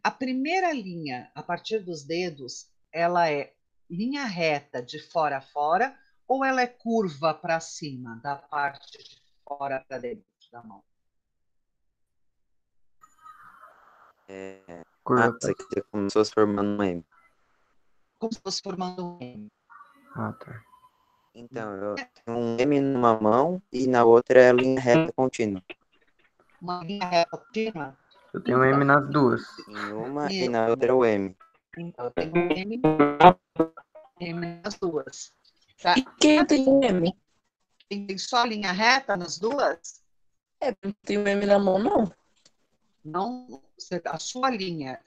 A primeira linha, a partir dos dedos, ela é linha reta de fora a fora ou ela é curva para cima, da parte de fora para dentro da mão? Isso aqui é como se fosse formando um M. Como se fosse formando um M. Ah, tá. Então, eu tenho um M numa mão e na outra é a linha reta contínua. Uma linha reta contínua? Eu tenho um M nas duas. Em uma e na outra é o M. Então, eu tenho um M nas duas. Tá? E quem tem um M? Tem só linha reta nas duas? Não tem um M na mão, não. Não, a sua linha,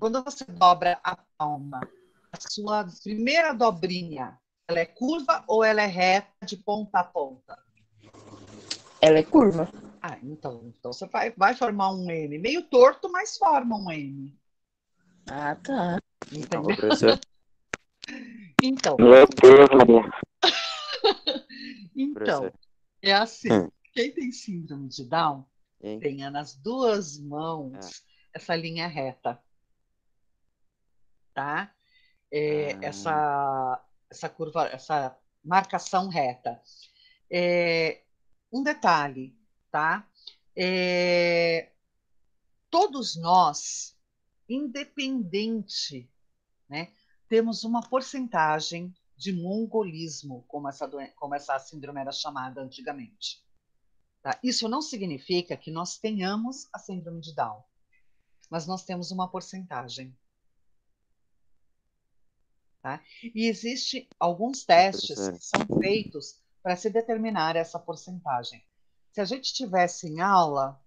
quando você dobra a palma, a sua primeira dobrinha, ela é curva ou ela é reta de ponta a ponta? Ela é curva. Então você vai formar um M. Meio torto, mas forma um M. Ah, tá. Entendeu? Professor. Então. Meu Deus, Maria. Então, é assim. Quem tem síndrome de Down tem nas duas mãos essa linha reta, tá? Essa curva, essa marcação reta. Um detalhe, tá? Todos nós independente, né? Temos uma porcentagem de mongolismo, como essa síndrome era chamada antigamente. Tá? Isso não significa que nós tenhamos a síndrome de Down, mas nós temos uma porcentagem. Tá? E existem alguns testes professora. que são feitos para se determinar essa porcentagem. Se a gente tivesse em aula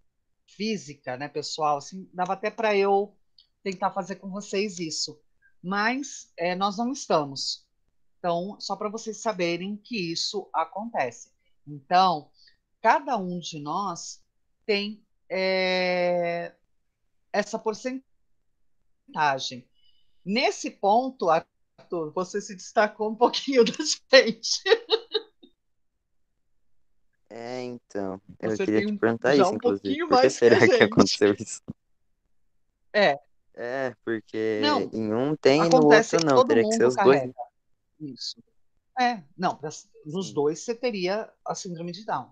física, né, pessoal, assim, dava até para eu tentar fazer com vocês isso, mas nós não estamos. Então, só para vocês saberem que isso acontece. Então, cada um de nós tem essa porcentagem. Nesse ponto, Arthur, você se destacou um pouquinho da gente. Então, eu Você queria te tem perguntar já isso, um inclusive. pouquinho Por que mais que a será que gente. aconteceu isso? É, Porque não, em um tem e no outro acontece, não. todo Teria que ser mundo os dois, né? carrega isso. Não, nos Sim. dois você teria a síndrome de Down.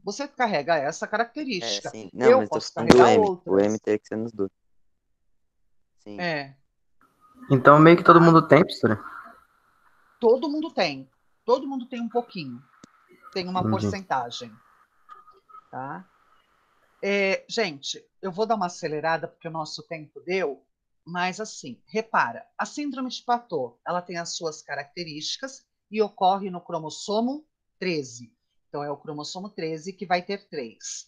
Você carrega essa característica. Sim. Não, Eu mas tô posso falando do carregar M. O M outras. teria que ser nos dois. Sim. Então meio que todo mundo tem, professora? Todo mundo tem. Todo mundo tem um pouquinho. Tem uma Entendi. porcentagem. Tá? Gente, eu vou dar uma acelerada porque o nosso tempo deu, mas assim, repara, a síndrome de Patot, ela tem as suas características e ocorre no cromossomo 13. Então, é o cromossomo 13 que vai ter 3.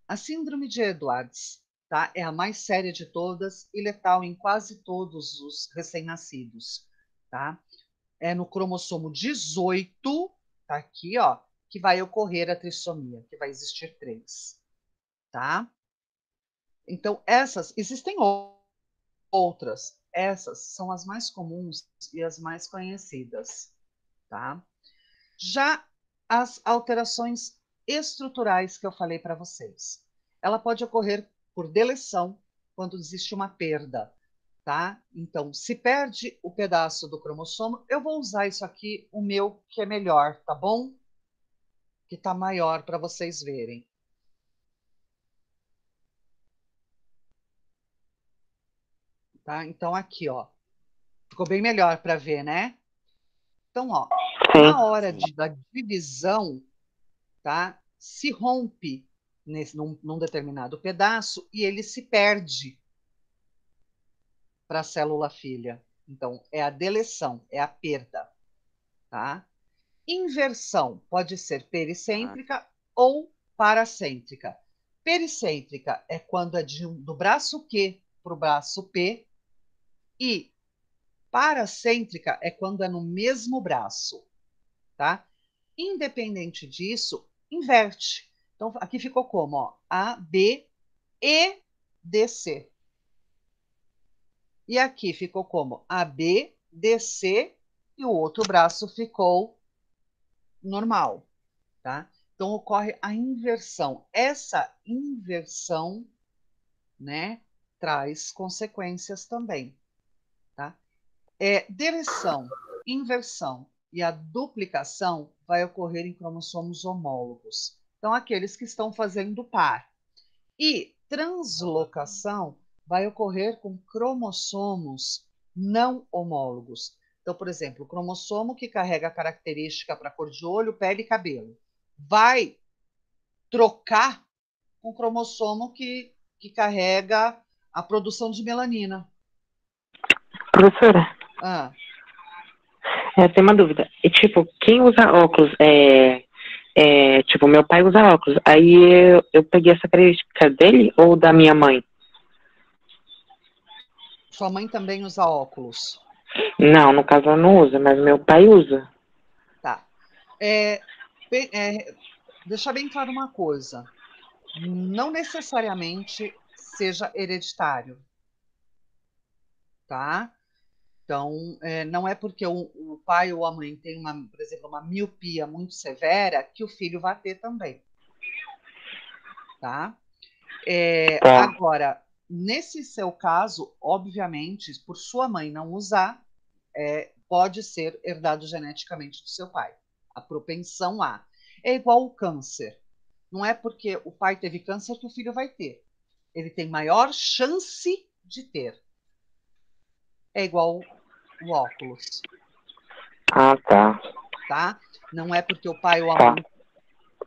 A síndrome de Edwards, tá? É a mais séria de todas e letal em quase todos os recém-nascidos, tá? É no cromossomo 18, tá aqui, ó, que vai ocorrer a trissomia, que vai existir 3, tá? Então, existem outras. Essas são as mais comuns e as mais conhecidas, tá? Já as alterações estruturais que eu falei para vocês. Ela pode ocorrer por deleção, quando existe uma perda, tá? Então, se perde o pedaço do cromossomo, eu vou usar isso aqui, o meu, que é melhor, tá bom? Que tá maior para vocês verem. Tá? Então, aqui, ó. Ficou bem melhor para ver, né? Então, ó, na hora da divisão, tá? Se rompe num determinado pedaço e ele se perde para a célula filha. Então, é a deleção, é a perda, tá? Inversão pode ser pericêntrica ou paracêntrica. Pericêntrica é quando é do braço Q para o braço P, e paracêntrica é quando é no mesmo braço, tá? Independente disso, inverte. Então, aqui ficou como? Ó, A, B, E, D, C. E aqui ficou como? A, B, D, C, e o outro braço ficou normal, tá? Então, ocorre a inversão. Essa inversão, né, traz consequências também, tá? Deleção, inversão e a duplicação vai ocorrer em cromossomos homólogos. Então, aqueles que estão fazendo par. E translocação vai ocorrer com cromossomos não homólogos. Então, por exemplo, o cromossomo que carrega a característica para cor de olho, pele e cabelo vai trocar com o cromossomo que carrega a produção de melanina. Professora, Ah, tem uma dúvida. E, tipo, quem usa óculos tipo, meu pai usa óculos. Aí eu peguei essa característica dele ou da minha mãe? sua mãe também usa óculos. Não, no caso ela não usa, mas meu pai usa. Tá. Deixar bem claro uma coisa. Não necessariamente seja hereditário, tá? Então, não é porque o pai ou a mãe tem, por exemplo, uma miopia muito severa que o filho vai ter também, tá? Tá. Agora, nesse seu caso, obviamente, por sua mãe não usar, pode ser herdado geneticamente do seu pai. A propensão a. É igual o câncer. Não é porque o pai teve câncer que o filho vai ter. Ele tem maior chance de ter. é igual o óculos, Ah, tá. tá? Não é porque o pai ou a Tá. mãe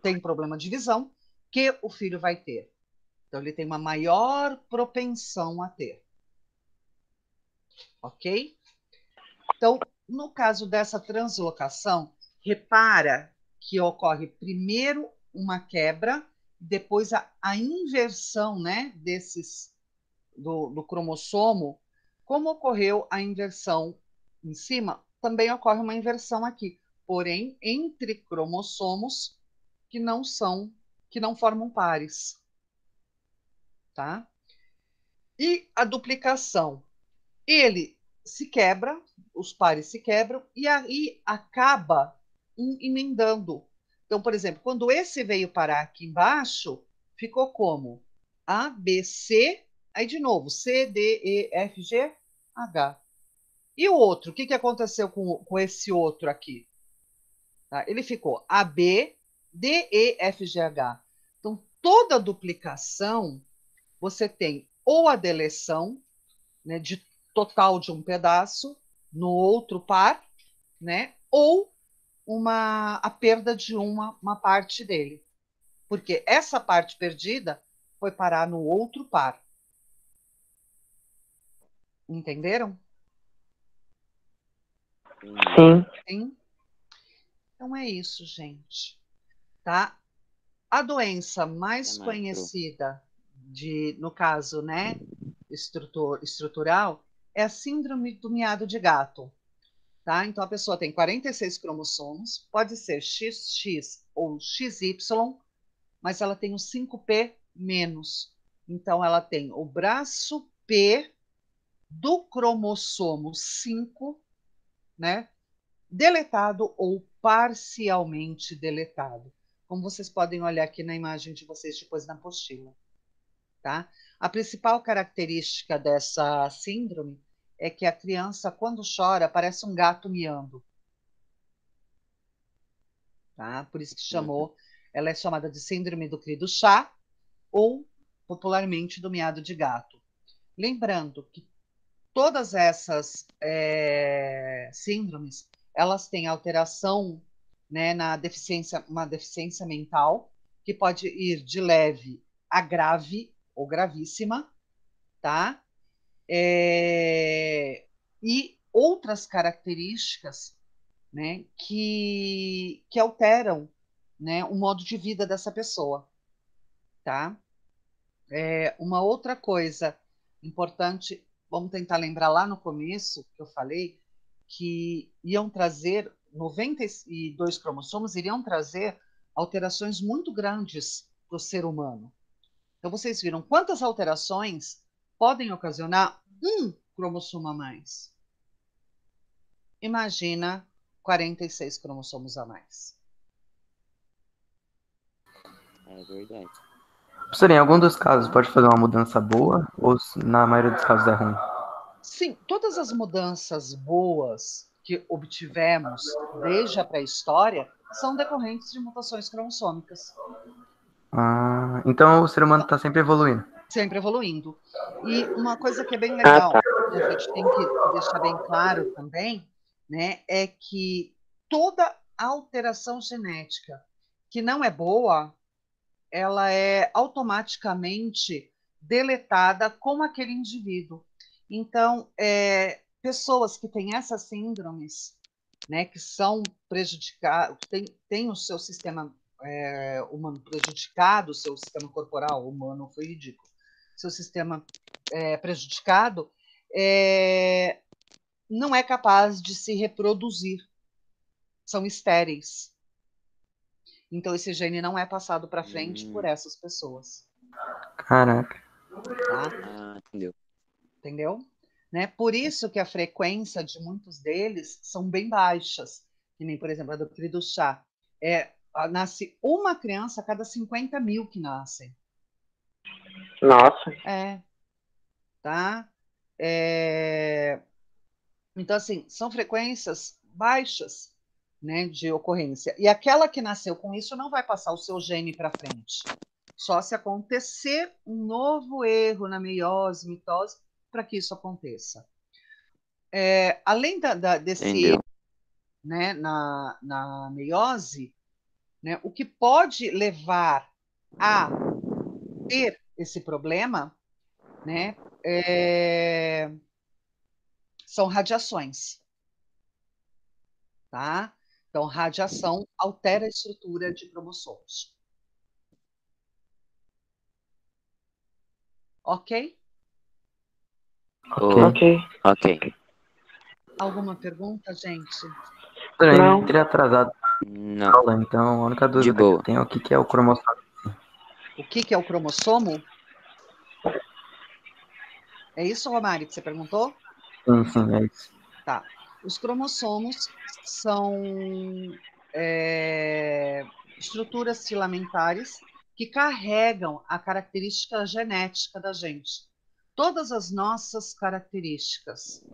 tem problema de visão que o filho vai ter. Então, ele tem uma maior propensão a ter. Ok? Então, no caso dessa translocação, repara que ocorre primeiro uma quebra, depois a inversão, né, do cromossomo. Como ocorreu a inversão em cima, também ocorre uma inversão aqui, porém entre cromossomos que não formam pares, tá? E a duplicação, ele se quebra, os pares se quebram e aí acaba emendando. Então, por exemplo, quando esse veio parar aqui embaixo, ficou como A, B, C, aí de novo C, D, E, F, G, H. E o outro, o que aconteceu com esse outro aqui? Tá? Ele ficou A, B, D, E, F, G, H. Então, toda duplicação, você tem ou a deleção, né, de total de um pedaço no outro par, né, ou a perda de uma parte dele. Porque essa parte perdida foi parar no outro par. Entenderam? Sim. Sim? Então é isso, gente. Tá? A doença mais conhecida no caso, né, estrutural, é a síndrome do miado de gato. Tá? Então a pessoa tem 46 cromossomos, pode ser XX ou XY, mas ela tem o 5P menos. Então ela tem o braço P do cromossomo 5, né, deletado ou parcialmente deletado. Como vocês podem olhar aqui na imagem de vocês depois na apostila. Tá? A principal característica dessa síndrome é que a criança, quando chora, parece um gato miando. Tá? Por isso que ela é chamada de síndrome do cri do chá ou popularmente do miado de gato. Lembrando que todas essas síndromes, elas têm alteração, né, uma deficiência mental, que pode ir de leve a grave ou gravíssima, tá? E outras características, né, que alteram, né, o modo de vida dessa pessoa, tá? Uma outra coisa importante, vamos tentar lembrar lá no começo que eu falei, que iam trazer 92 cromossomos, iriam trazer alterações muito grandes para o ser humano. Então, vocês viram quantas alterações podem ocasionar um cromossomo a mais. Imagina 46 cromossomos a mais. É verdade. Professor, em algum dos casos pode fazer uma mudança boa ou na maioria dos casos é ruim? Sim, todas as mudanças boas que obtivemos desde a pré-história são decorrentes de mutações cromossômicas. Ah, então o ser humano está sempre evoluindo. Sempre evoluindo. E uma coisa que é bem Ah, legal, tá. que a gente tem que deixar bem claro também, né, é que toda alteração genética que não é boa, ela é automaticamente deletada com aquele indivíduo. Então, pessoas que têm essas síndromes, né, que são prejudicadas, têm o seu sistema humano prejudicado, o seu sistema corporal humano foi ridículo, seu sistema prejudicado, não é capaz de se reproduzir, são estéreis. Então, esse gene não é passado para frente por essas pessoas. Caraca. Tá? Entendeu? Entendeu? Né? Por isso que a frequência de muitos deles são bem baixas. Que nem, por exemplo, a do cri do chá. Nasce uma criança a cada 50 mil que nascem. Nossa. Tá? Então, assim, são frequências baixas, né, de ocorrência. E aquela que nasceu com isso não vai passar o seu gene para frente. Só se acontecer um novo erro na meiose, mitose, para que isso aconteça. além desse Entendeu? erro, né, na meiose, né, o que pode levar a ter esse problema, né, são radiações, tá? Então, radiação altera a estrutura de cromossomos. Ok? Ok. Ok. Alguma pergunta, gente? Eu Não. entrei atrasado Não. na aula, então a única dúvida que boa. eu tenho é o que é o cromossomo. O que é o cromossomo? É isso, Romário, que você perguntou? Sim, é isso. Tá. Os cromossomos são estruturas filamentares que carregam a característica genética da gente. Todas as nossas características.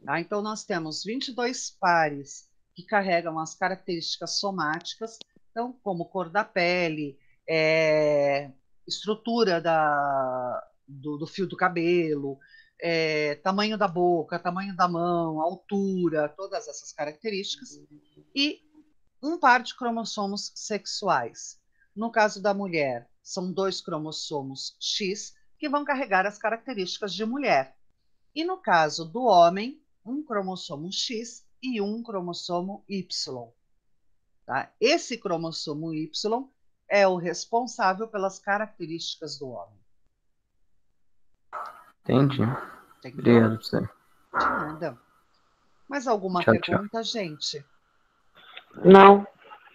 Tá? Então, nós temos 22 pares que carregam as características somáticas, então, como cor da pele, estrutura do fio do cabelo, tamanho da boca, tamanho da mão, altura, todas essas características, e um par de cromossomos sexuais. No caso da mulher, são 2 cromossomos X que vão carregar as características de mulher. E no caso do homem, um cromossomo X e um cromossomo Y. Tá? Esse cromossomo Y é o responsável pelas características do homem. Entendi. Entendeu? Obrigado por você. De nada. Mais alguma Tchau, pergunta, gente? Não.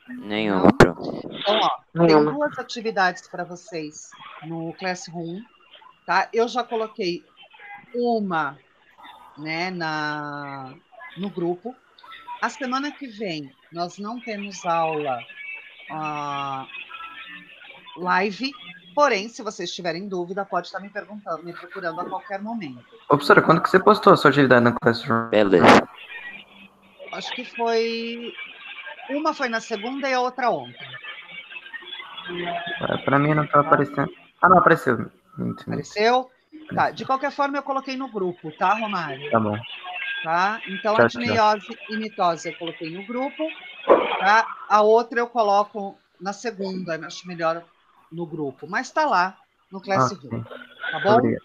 Nenhuma, Não? Pro. Então, tem Nenhuma. 2 atividades para vocês no Classroom. Tá? Eu já coloquei uma, né, no grupo. A semana que vem, nós não temos aula live, porém, se vocês tiverem dúvida, pode estar me perguntando, me procurando a qualquer momento. Ô, professora, quando que você postou a sua atividade na Classroom? Beleza. Acho que uma foi na segunda e a outra ontem. Pra mim não tá aparecendo. Ah, não, apareceu. Muito. Apareceu? Tá, de qualquer forma eu coloquei no grupo, tá, Romário? Tá bom. Tá? Então, Tchau, a de meiose e mitose eu coloquei no grupo, tá? A outra eu coloco na segunda, eu acho melhor no grupo, mas tá lá no Classroom, Ok. tá bom? Obrigado.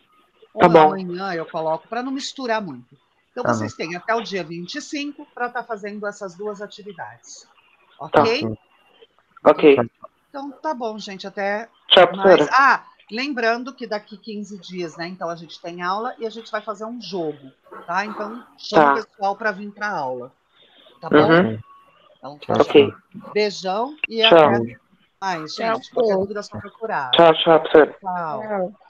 Ou Tá bom. amanhã eu coloco para não misturar muito. Então, Tá vocês têm até o dia 25 para estar fazendo essas 2 atividades. Tá. Ok? Ok. Então, tá bom, gente. Até Tchau, mais. professora. Lembrando que daqui 15 dias, né? Então, a gente tem aula e a gente vai fazer um jogo, tá? Então, chama o Tá. pessoal para vir para a aula. Tá bom? Ok. Então, Tchau, tá Ok. bom. Beijão e Tchau. até mais, Tchau, gente. Qualquer Pro. dúvida é só procurar. Tchau, professora. Tchau. Tchau.